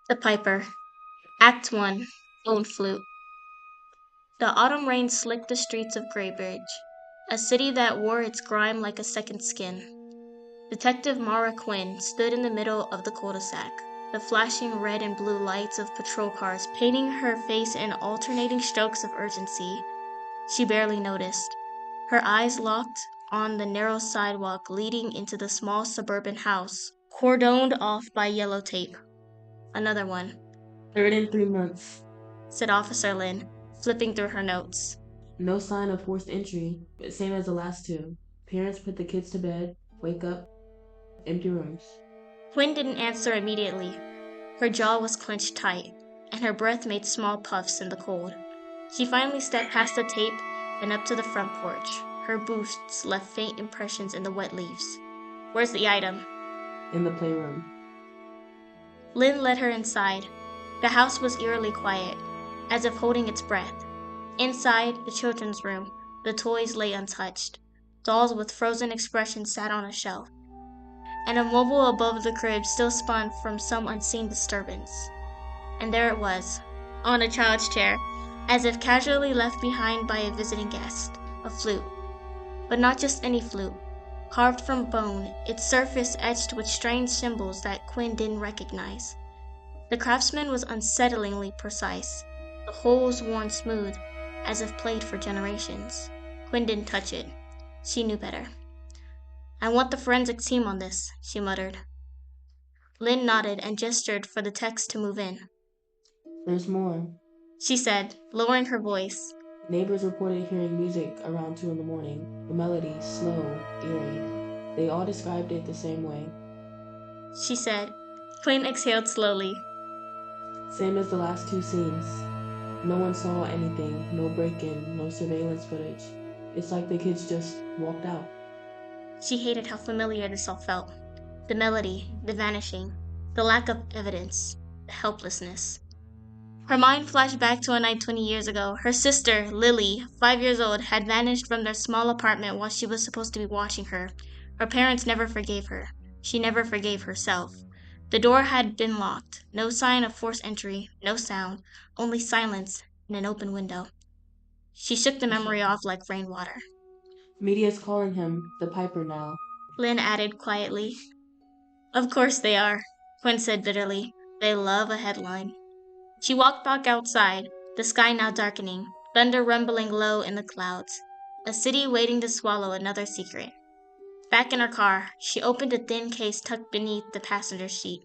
The Piper. Act 1. Bone Flute. The autumn rain slicked the streets of Graybridge, a city that wore its grime like a second skin. Detective Mara Quinn stood in the middle of the cul-de-sac, the flashing red and blue lights of patrol cars painting her face in alternating strokes of urgency. She barely noticed, her eyes locked on the narrow sidewalk leading into the small suburban house, cordoned off by yellow tape. Another one. Third in 3 months. Said Officer Lynn, flipping through her notes. No sign of forced entry, same as the last two. Parents put the kids to bed, wake up, empty rooms. Quinn didn't answer immediately. Her jaw was clenched tight, and her breath made small puffs in the cold. She finally stepped past the tape and up to the front porch. Her boots left faint impressions in the wet leaves. Where's the item? In the playroom. Lynn led her inside. The house was eerily quiet, as if holding its breath. Inside the children's room, the toys lay untouched. Dolls with frozen expressions sat on a shelf, and a mobile above the crib still spun from some unseen disturbance. And there it was, on a child's chair, as if casually left behind by a visiting guest, a flute. But not just any flute. Carved from bone, its surface etched with strange symbols that Quinn didn't recognize. The craftsman was unsettlingly precise, the holes worn smooth, as if played for generations. Quinn didn't touch it. She knew better. I want the forensics team on this, she muttered. Lynn nodded and gestured for the techs to move in. There's more, she said, lowering her voice. Neighbors reported hearing music around 2 in the morning. The melody, slow, eerie. They all described it the same way. She said. Quinn exhaled slowly. Same as the last 2 scenes. No one saw anything, no break-in, no surveillance footage. It's like the kids just walked out. She hated how familiar this all felt. The melody, the vanishing, the lack of evidence, the helplessness. Her mind flashed back to a night 20 years ago. Her sister, Lily, 5 years old, had vanished from their small apartment while she was supposed to be watching her. Her parents never forgave her. She never forgave herself. The door had been locked. No sign of forced entry, no sound, only silence and an open window. She shook the memory off like rainwater. Media's calling him the Piper now, Lynn added quietly. Of course they are, Quinn said bitterly. They love a headline. She walked back outside, the sky now darkening, thunder rumbling low in the clouds, a city waiting to swallow another secret. Back in her car, she opened a thin case tucked beneath the passenger seat.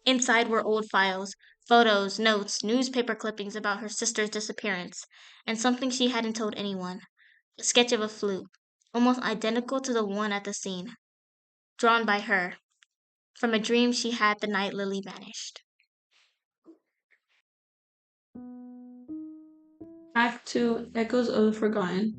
Inside were old files, photos, notes, newspaper clippings about her sister's disappearance, and something she hadn't told anyone, a sketch of a flute, almost identical to the one at the scene, drawn by her, from a dream she had the night Lily vanished. Act 2, Echoes of the Forgotten.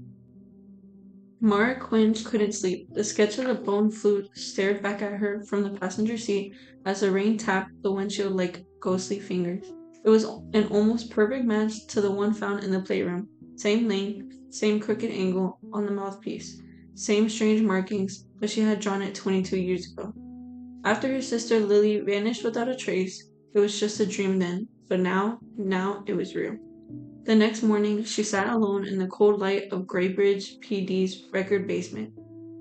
Mara Quinn couldn't sleep. The sketch of the bone flute stared back at her from the passenger seat as the rain tapped the windshield like ghostly fingers. It was an almost perfect match to the one found in the playroom. Same length, same crooked angle on the mouthpiece, same strange markings, but she had drawn it 22 years ago. After her sister Lily vanished without a trace, it was just a dream then, but now it was real. The next morning, she sat alone in the cold light of Graybridge PD's record basement,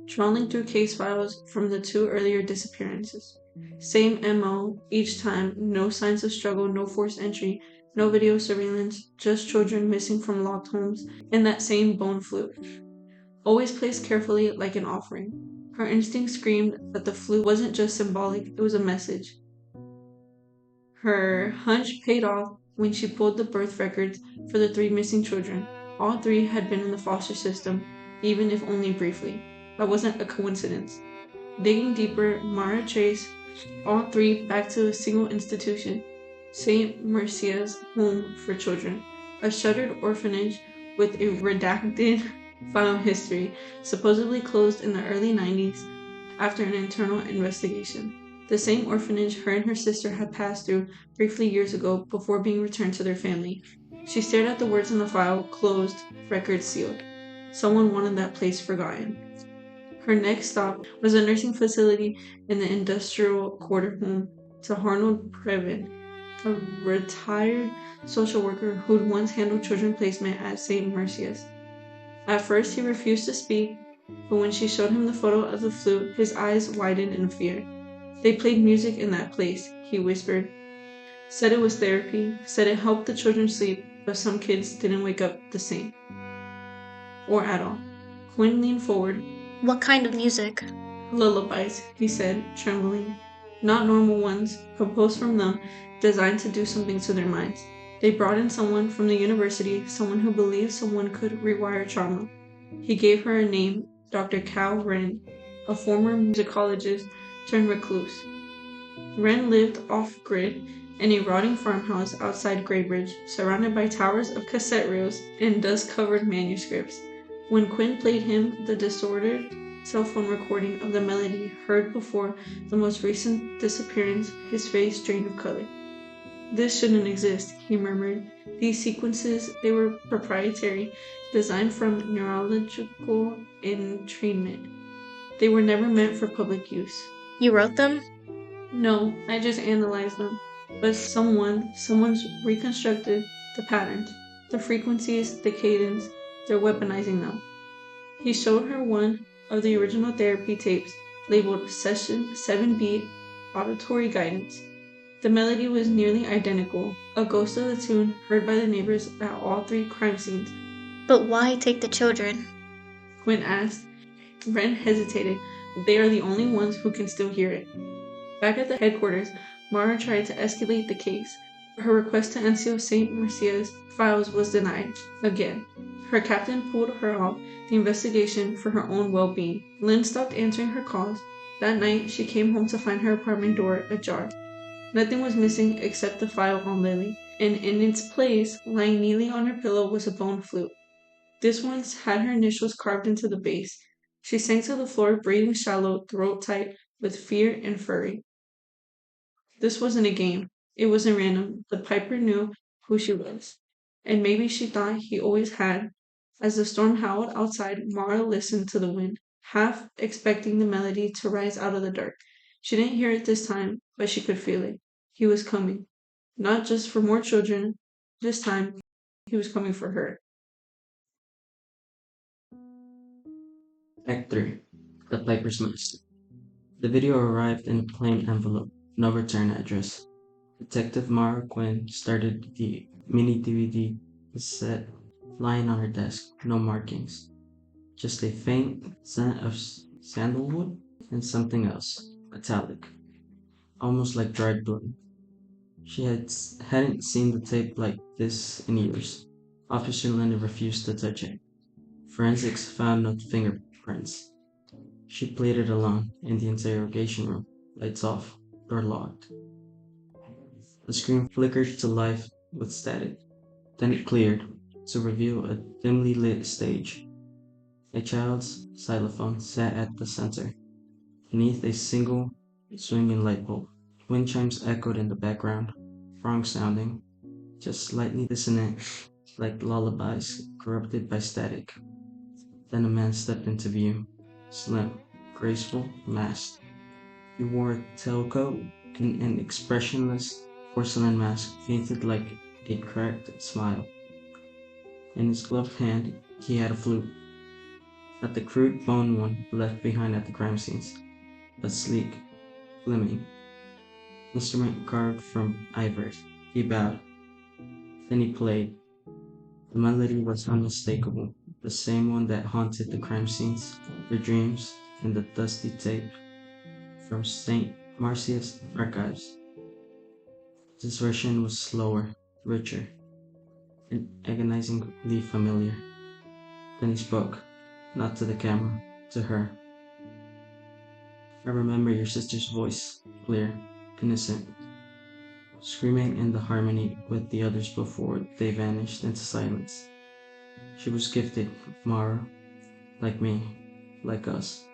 trawling through case files from the 2 earlier disappearances. Same MO each time, no signs of struggle, no forced entry, no video surveillance, just children missing from locked homes, and that same bone flute. Always placed carefully like an offering. Her instinct screamed that the flute wasn't just symbolic, it was a message. Her hunch paid off when she pulled the birth records for the 3 missing children. All 3 had been in the foster system, even if only briefly. That wasn't a coincidence. Digging deeper, Mara traced all 3 back to a single institution, St. Mercia's Home for Children, a shuttered orphanage with a redacted file history, supposedly closed in the early 90s after an internal investigation. The same orphanage her and her sister had passed through briefly years ago before being returned to their family. She stared at the words in the file, closed, record sealed. Someone wanted that place forgotten. Her next stop was a nursing facility in the industrial quarter home to Arnold Previn, a retired social worker who'd once handled children placement at St. Mercia's. At first, he refused to speak, but when she showed him the photo of the flute, his eyes widened in fear. They played music in that place, he whispered. Said it was therapy, said it helped the children sleep, but some kids didn't wake up the same. Or at all. Quinn leaned forward. What kind of music? Lullabies, he said, trembling. Not normal ones, composed from them, designed to do something to their minds. They brought in someone from the university, someone who believed someone could rewire trauma. He gave her a name, Dr. Cal Wren, a former musicologist turned recluse. Wren lived off-grid in a rotting farmhouse outside Graybridge, surrounded by towers of cassette reels and dust-covered manuscripts. When Quinn played him the disordered cell phone recording of the melody heard before the most recent disappearance, his face drained of color. This shouldn't exist, he murmured. These sequences, they were proprietary, designed from neurological entrainment. They were never meant for public use. You wrote them? No, I just analyzed them. But someone's reconstructed the patterns, the frequencies, the cadence, they're weaponizing them. He showed her one of the original therapy tapes labeled Session 7B Auditory Guidance. The melody was nearly identical, a ghost of the tune heard by the neighbors at all 3 crime scenes. But why take the children? Quinn asked. Wren hesitated. They are the only ones who can still hear it. Back at the headquarters, Mara tried to escalate the case. Her request to unseal St. Mercia's files was denied, again. Her captain pulled her off the investigation for her own well-being. Lynn stopped answering her calls. That night, she came home to find her apartment door ajar. Nothing was missing except the file on Lily, and in its place, lying neatly on her pillow, was a bone flute. This one's had her initials carved into the base. She sank to the floor, breathing shallow, throat tight, with fear and fury. This wasn't a game. It wasn't random. The Piper knew who she was. And maybe she thought he always had. As the storm howled outside, Mara listened to the wind, half expecting the melody to rise out of the dark. She didn't hear it this time, but she could feel it. He was coming. Not just for more children. This time, he was coming for her. Act 3. The Piper's Master. The video arrived in a plain envelope, no return address. Detective Mara Quinn started the mini DVD cassette lying on her desk, no markings. Just a faint scent of sandalwood and something else, metallic, almost like dried blood. She hadn't seen the tape like this in years. Officer Linda refused to touch it. Forensics found no fingerprints. She played it alone in the interrogation room, lights off, door locked. The screen flickered to life with static. Then it cleared to reveal a dimly lit stage. A child's xylophone sat at the center, beneath a single swinging light bulb. Wind chimes echoed in the background, wrong sounding, just slightly dissonant, like lullabies corrupted by static. Then a man stepped into view, slim, graceful, masked. He wore a tailcoat and an expressionless porcelain mask painted like a cracked smile. In his gloved hand, he had a flute. Not the crude bone one left behind at the crime scenes, but sleek, gleaming, instrument carved from ivory. He bowed. Then he played. The melody was unmistakable, the same one that haunted the crime scenes, their dreams, and the dusty tape from St. Marcia's archives. This version was slower, richer, and agonizingly familiar. Then he spoke, not to the camera, to her. I remember your sister's voice, clear, innocent, screaming in the harmony with the others before they vanished into silence. She was gifted, Mara, like me, like us.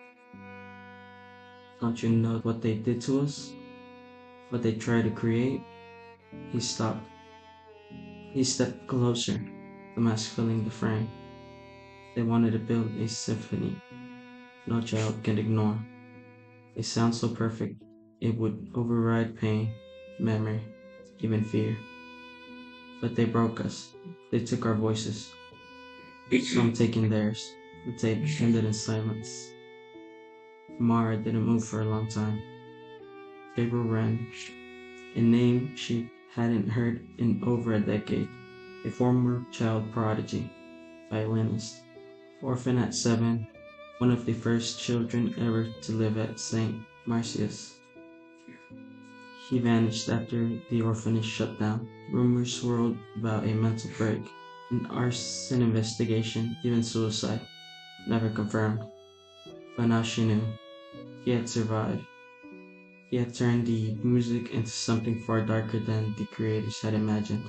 Don't you know what they did to us? What they tried to create? He stopped. He stepped closer, the mask filling the frame. They wanted to build a symphony no child can ignore. A sound so perfect it would override pain, memory, even fear. But they broke us. They took our voices, some taking theirs. The tape ended in silence. Mara didn't move for a long time. Gabriel ran, a name she hadn't heard in over a decade, a former child prodigy, violinist, orphan at 7, one of the first children ever to live at St. Marcia's. He vanished after the orphanage shut down. Rumors swirled about a mental break, an arson investigation, even suicide. Never confirmed. But now she knew. He had survived. He had turned the music into something far darker than the creators had imagined.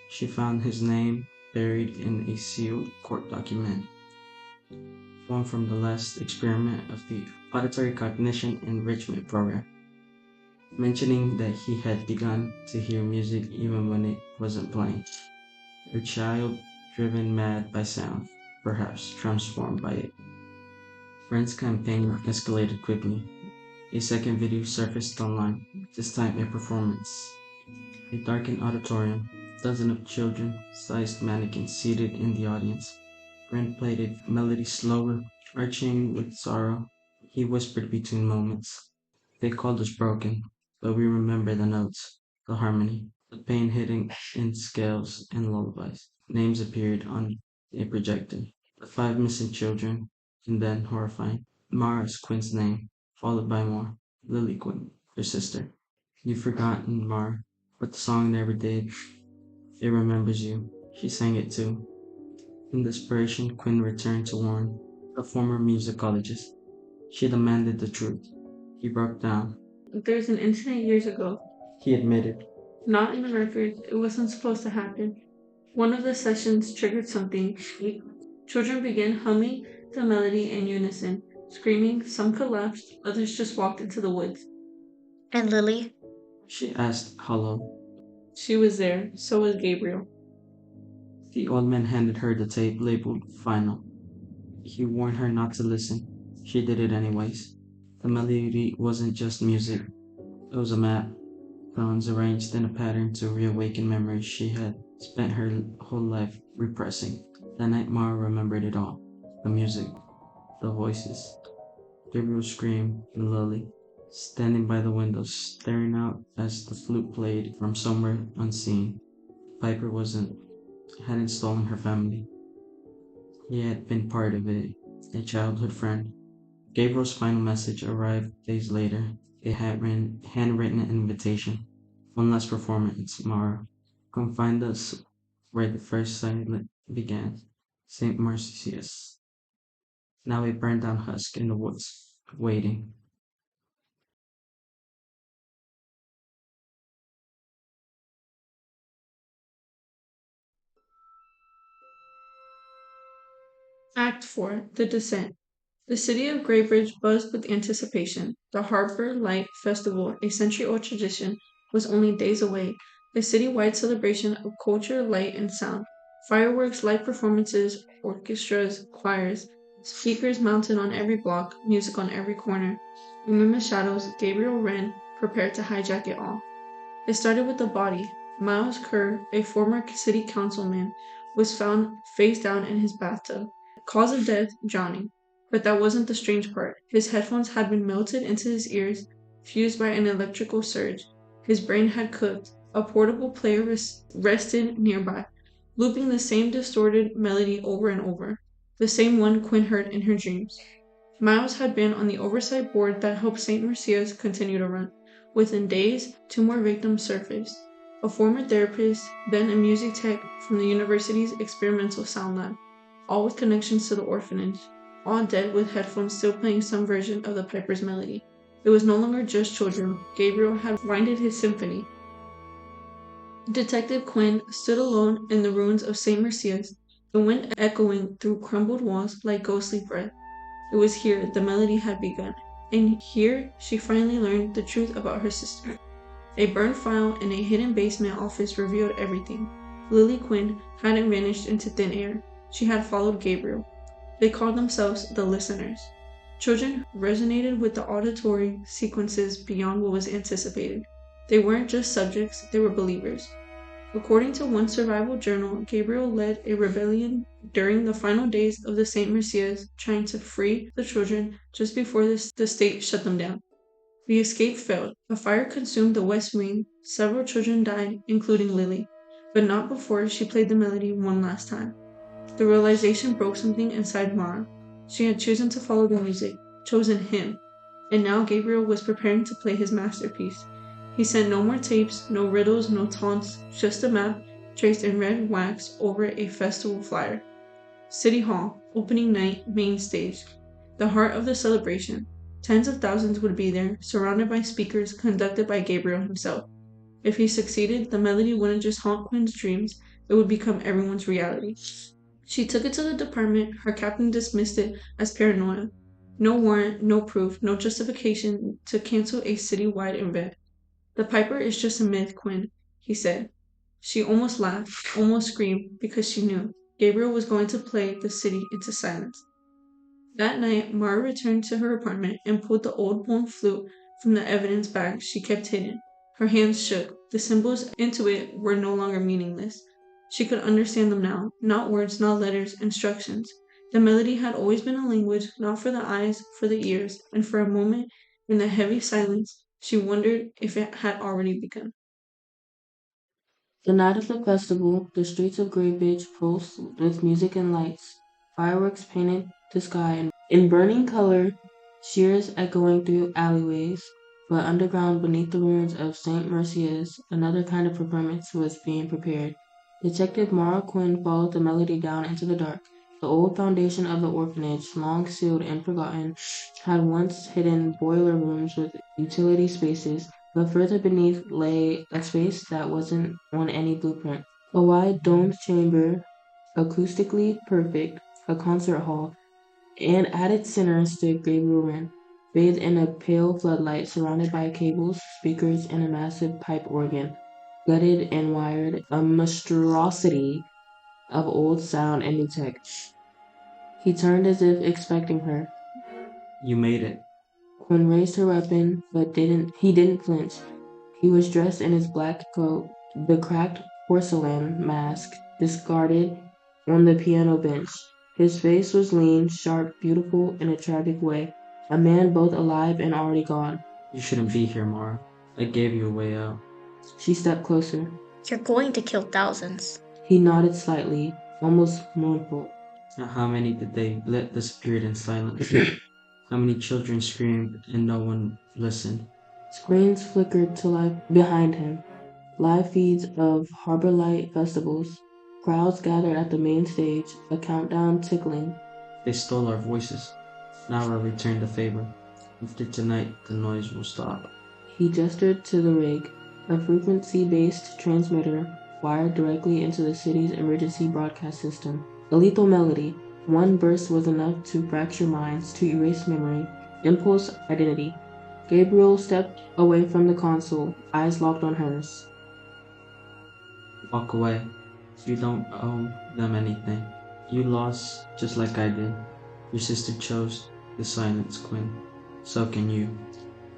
She found his name buried in a sealed court document, one from the last experiment of the auditory cognition enrichment program, mentioning that he had begun to hear music even when it wasn't playing. A child driven mad by sound, perhaps transformed by it. Friends' campaign escalated quickly. A second video surfaced online, this time a performance. A darkened auditorium, dozens of children-sized mannequins seated in the audience. Brent played a melody slower, arching with sorrow. He whispered between moments. They called us broken, but we remember the notes, the harmony, the pain hitting in scales and lullabies. Names appeared on a projector. The 5 missing children, and then horrifying. Mara Quinn's name, followed by more. Lily Quinn, her sister. You've forgotten, Mara, but the song never did. It remembers you. She sang it too. In desperation, Quinn returned to Warren, a former musicologist. She demanded the truth. He broke down. There's an incident years ago. He admitted. Not in the records. It wasn't supposed to happen. One of the sessions triggered something. Children began humming the melody in unison, screaming. Some collapsed, others just walked into the woods. And Lily? She asked hollow. She was there, so was Gabriel. The old man handed her the tape labeled Final. He warned her not to listen. She did it anyways. The melody wasn't just music. It was a map, tones arranged in a pattern to reawaken memories she had spent her whole life repressing. That night Mara remembered it all. The music, the voices. Gabriel screamed, and Lily, standing by the window, staring out as the flute played from somewhere unseen. Piper hadn't stolen her family. He had been part of it, a childhood friend. Gabriel's final message arrived days later, a handwritten invitation. One last performance, Mara. Come find us where the first silence began. St. Marcia's. Now a burned down husk in the woods, waiting. Act 4. The Descent. The city of Greybridge buzzed with anticipation. The Harbor Light Festival, a century-old tradition, was only days away. A city-wide celebration of culture, light, and sound. Fireworks, live performances, orchestras, choirs, speakers mounted on every block, music on every corner. And in the shadows, Gabriel Wren prepared to hijack it all. It started with the body. Miles Kerr, a former city councilman, was found face down in his bathtub. Cause of death, drowning. But that wasn't the strange part. His headphones had been melted into his ears, fused by an electrical surge. His brain had cooked. A portable player rested nearby, looping the same distorted melody over and over, the same one Quinn heard in her dreams. Miles had been on the oversight board that helped St. Marcia's continue to run. Within days, 2 more victims surfaced. A former therapist, then a music tech from the university's experimental sound lab, all with connections to the orphanage, all dead with headphones still playing some version of the Piper's melody. It was no longer just children. Gabriel had winded his symphony. Detective Quinn stood alone in the ruins of St. Marcia's, the wind echoing through crumbled walls like ghostly breath. It was here the melody had begun, and here she finally learned the truth about her sister. A burned file in a hidden basement office revealed everything. Lily Quinn hadn't vanished into thin air. She had followed Gabriel. They called themselves the Listeners. Children resonated with the auditory sequences beyond what was anticipated. They weren't just subjects, they were believers. According to one survival journal, Gabriel led a rebellion during the final days of the St. Messias, trying to free the children just before the state shut them down. The escape failed. A fire consumed the west wing. Several children died, including Lily, but not before she played the melody one last time. The realization broke something inside Mara. She had chosen to follow the music, chosen him, and now Gabriel was preparing to play his masterpiece. He sent no more tapes, no riddles, no taunts, just a map traced in red wax over a festival flyer. City Hall, opening night, main stage. The heart of the celebration. Tens of thousands would be there, surrounded by speakers conducted by Gabriel himself. If he succeeded, the melody wouldn't just haunt Quinn's dreams, it would become everyone's reality. She took it to the department. Her captain dismissed it as paranoia. No warrant, no proof, no justification to cancel a city-wide event. The Piper is just a myth, Quinn, he said. She almost laughed, almost screamed, because she knew Gabriel was going to play the city into silence. That night, Mara returned to her apartment and pulled the old bone flute from the evidence bag she kept hidden. Her hands shook. The symbols into it were no longer meaningless. She could understand them now. Not words, not letters, instructions. The melody had always been a language, not for the eyes, for the ears, and for a moment, in the heavy silence, she wondered if it had already begun. The night of the festival, the streets of Graybridge pulsed with music and lights. Fireworks painted the sky in burning color, cheers echoing through alleyways. But underground, beneath the ruins of St. Mercia's, another kind of performance was being prepared. Detective Mara Quinn followed the melody down into the dark. The old foundation of the orphanage, long sealed and forgotten, had once hidden boiler rooms with utility spaces, but further beneath lay a space that wasn't on any blueprint. A wide domed chamber, acoustically perfect, a concert hall, and at its center stood Gabriel Wren, bathed in a pale floodlight, surrounded by cables, speakers, and a massive pipe organ, gutted and wired, a monstrosity of old sound and new tech. He turned as if expecting her. You made it. Quinn raised her weapon, but he didn't flinch. He was dressed in his black coat, the cracked porcelain mask discarded on the piano bench. His face was lean, sharp, beautiful in a tragic way. A man both alive and already gone. You shouldn't be here, Mara. I gave you a way out. She stepped closer. You're going to kill thousands. He nodded slightly, almost mournful. Now, how many did they let disappear in silence? How many children screamed and no one listened? Screens flickered to life behind him. Live feeds of Harbor Light festivals. Crowds gathered at the main stage, a countdown tickling. They stole our voices. Now I return the favor. After tonight, the noise will stop. He gestured to the rig, a frequency-based transmitter wired directly into the city's emergency broadcast system. A lethal melody. One burst was enough to fracture minds, to erase memory, impulse, identity. Gabriel stepped away from the console, eyes locked on hers. Walk away. You don't owe them anything. You lost just like I did. Your sister chose the silence, Quinn. So can you.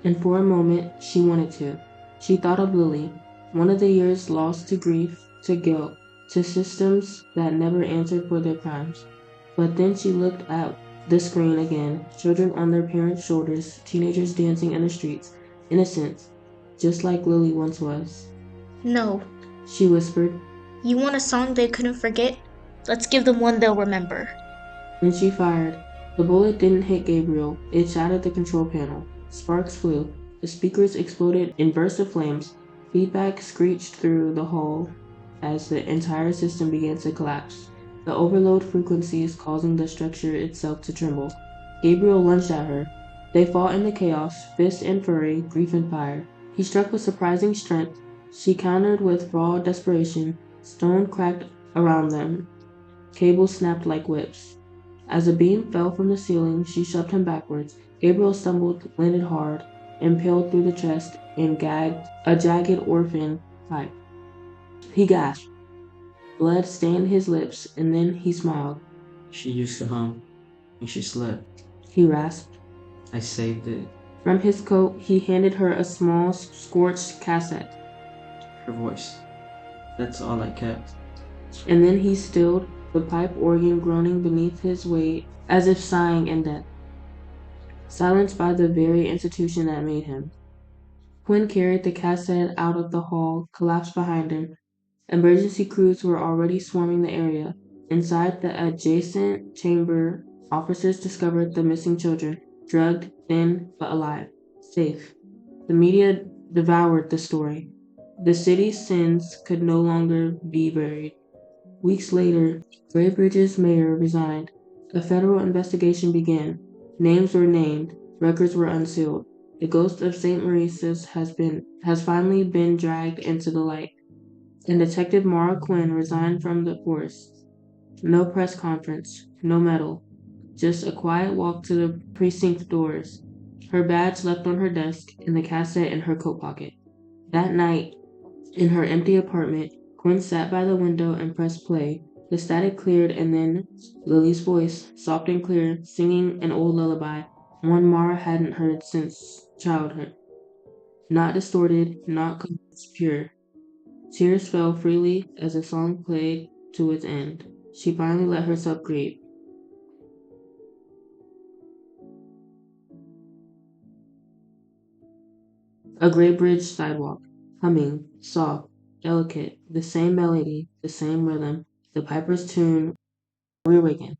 And for a moment, she wanted to. She thought of Lily, one of the years lost to grief, to guilt, to systems that never answered for their crimes. But then she looked at the screen again, children on their parents' shoulders, teenagers dancing in the streets, innocent, just like Lily once was. No. She whispered. You want a song they couldn't forget? Let's give them one they'll remember. Then she fired. The bullet didn't hit Gabriel. It shattered the control panel. Sparks flew. The speakers exploded in bursts of flames. Feedback screeched through the hall as the entire system began to collapse, the overload frequencies causing the structure itself to tremble. Gabriel lunged at her. They fought in the chaos, fist and fury, grief and fire. He struck with surprising strength. She countered with raw desperation. Stone cracked around them. Cables snapped like whips. As a beam fell from the ceiling, she shoved him backwards. Gabriel stumbled, landed hard, impaled through the chest, and gagged a jagged orphan pipe. He gasped. Blood stained his lips, and then he smiled. She used to hum, and she slept. He rasped. I saved it. From his coat, he handed her a small, scorched cassette. Her voice. That's all I kept. And then he stilled, the pipe organ groaning beneath his weight, as if sighing in death, silenced by the very institution that made him. Quinn carried the cassette out of the hall, collapsed behind him. Emergency crews were already swarming the area. Inside the adjacent chamber, officers discovered the missing children, drugged, thin, but alive, safe. The media devoured the story. The city's sins could no longer be buried. Weeks later, Graybridge's mayor resigned. A federal investigation began. Names were named, records were unsealed. The ghost of St. Maurice's has finally been dragged into the light. And Detective Mara Quinn resigned from the force. No press conference, no medal, just a quiet walk to the precinct doors. Her badge left on her desk and the cassette in her coat pocket. That night, in her empty apartment, Quinn sat by the window and pressed play. The static cleared, and then Lily's voice, soft and clear, singing an old lullaby, one Mara hadn't heard since childhood. Not distorted, not confused, pure. Tears fell freely as the song played to its end. She finally let herself grieve. A gray bridge sidewalk, humming, soft, delicate, the same melody, the same rhythm, the piper's tune, reawakened.